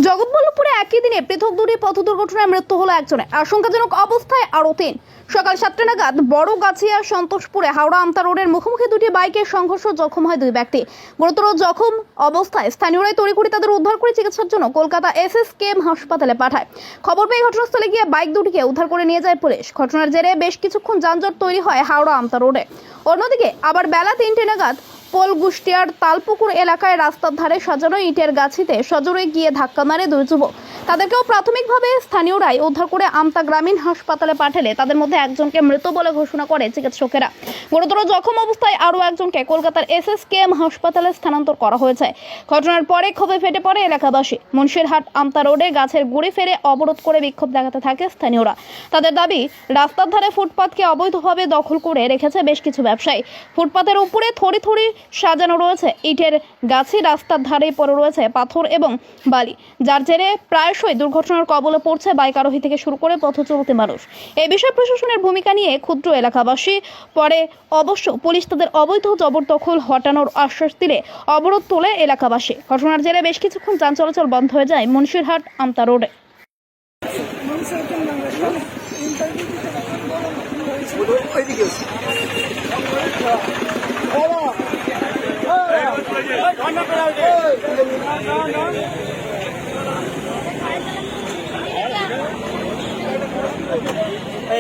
জগৎবল্লভপুরে একই দিনে পৃথক দুটি পথ দুর্ঘটনায় মৃত্যু হলো একজনের, আশঙ্কাজনক অবস্থায় আরও তিন। সকাল 7টা নাগাদ বড়গাছিয়া সন্তোষপুরে হাওড়া আমতা রোডের মুখোমুখি দুটি বাইকের সংঘর্ষ, জখম হয় দুই ব্যক্তি। গুরুতর জখম অবস্থায় স্থানীয়রাই তড়িঘড়ি তাদের উদ্ধার করে চিকিৎসার জন্য কলকাতা SSKM হাসপাতালে পাঠায়। খবর পেয়ে ঘটনাস্থলে গিয়ে বাইক দুটিকে উদ্ধার করে নিয়ে যায় পুলিশ। ঘটনার জেরে বেশ কিছুক্ষণ যানজট তৈরি হয় হাওড়া আমতা রোডে। অন্যদিকে আবার বেলা 3টে নাগাদ পোলগুষ্টিয়ার তালপুকুর এলাকায় রাস্তার ধারে সাজানো ইটের গাছিতে সজোরে গিয়ে ধাক্কা মারে দুই যুবক। তাদেরকেও প্রাথমিকভাবে স্থানীয়রাই উদ্ধার করে আমতা গ্রামীণ হাসপাতালে পাঠালে তাদের মধ্যে একজনকে মৃত বলে ঘোষণা করে চিকিৎসকেরা। গুরুতর জখম অবস্থায় আরও একজনকে কলকাতার SSKM হাসপাতালে স্থানান্তর করা হয়েছে। ঘটনার পরে ক্ষোভে ফেটে পড়ে এলাকাবাসী। মুন্সিরহাট আমতা রোডে গাছের গুড়ি ফেলে অবরোধ করে বিক্ষোভ দেখাতে থাকে স্থানীয়রা। তাদের দাবি, রাস্তার ধারে ফুটপাতকে অবৈধভাবে দখল করে রেখেছে বেশ কিছু ব্যবসায়ী। ফুটপাতের উপরে থরি থরি সাজানো রয়েছে ইটের গাছি, রাস্তার ধারে পড়ে রয়েছে পাথর এবং বালি, যার জেরে প্রায়শই দুর্ঘটনার কবলে পড়ছে বাইক আরোহী থেকে শুরু করে পথচলতি মানুষ। এই বিষয়ে প্রশাসনের ভূমিকা নিয়ে ক্ষুদ্র এলাকাবাসী পরে অবশ্য পুলিশ তাদের অবৈধ জবরদখল হটানোর আশ্বাস দিলে অবরোধ তোলে এলাকাবাসী। ঘটনার জেরে বেশ কিছুক্ষণ যান চলাচল বন্ধ হয়ে যায় মুন্সিরহাট আমতা রোডে।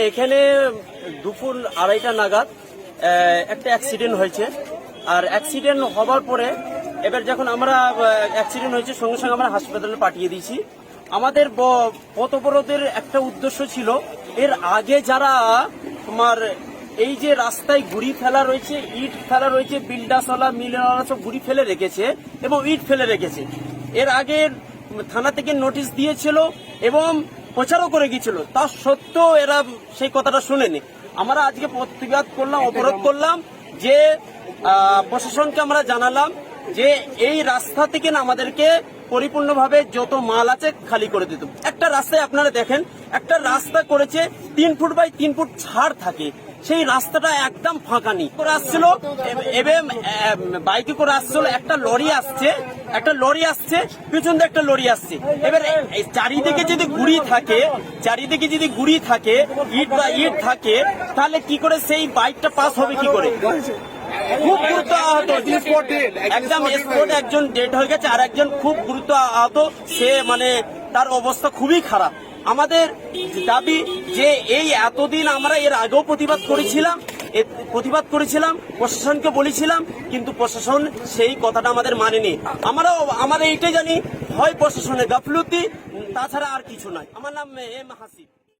এখানে দুপুর 2:30টা নাগাদ একটা অ্যাক্সিডেন্ট হয়েছে। আর অ্যাক্সিডেন্ট হবার পরে এবার যখন আমরা অ্যাক্সিডেন্ট হয়েছে সঙ্গে সঙ্গে আমরা হাসপাতালে পাঠিয়ে দিয়েছি। আমাদের পথ অবরোধের একটা উদ্দেশ্য ছিল, এর আগে যারা তোমার এই যে রাস্তায় গুড়ি ফেলা রয়েছে, ইট ফেলা রয়েছে, বিল্ডাসওয়ালা মিলওয়ালা সব গুড়ি ফেলে রেখেছে এবং ইট ফেলে রেখেছে, এর আগে থানা থেকে নোটিশ দিয়েছিল এবং প্রচারও করে গিয়েছিল। তা সত্ত্বেও এরা সেই কথাটা শুনেনি। আমরা আজকে প্রতিবাদ করলাম, অবরোধ করলাম, যে প্রশাসনকে আমরা জানালাম যে এই রাস্তা থেকে না আমাদেরকে পরিপূর্ণভাবে যত মাল আছে খালি করে দিত। একটা রাস্তায় আপনারা দেখেন, একটা রাস্তা করেছে 3 ফুট বাই 3 ফুট ছাড় থাকে, সেই রাস্তাটা একদম ফাঁকা নেই করে আসছিল এবং বাইকে করে আসছিল। একটা লরি আসছে পিছন দিয়ে একটা লরি আসছে। এবার চারিদিকে যদি গুড়ি থাকে ইট থাকে, তাহলে কি করে সেই বাইকটা পাস হবে কি করে? খুব গুরুত্ব আহত, একদম স্পট একজন ডেড হয়ে গেছে, আর একজন খুব গুরুত্ব আহত। সে মানে তার অবস্থা খুবই খারাপ। আমাদের দাবি যে এই এতদিন আমরা এর আগেও প্রতিবাদ করেছিলাম, প্রশাসনকে বলেছিলাম, কিন্তু প্রশাসন সেই কথাটা আমাদের মানেনি। আমরা এইটাই জানি, হয় প্রশাসনের গাফলতি, তাছাড়া আর কিছু নয়। আমার নাম M হাসিব।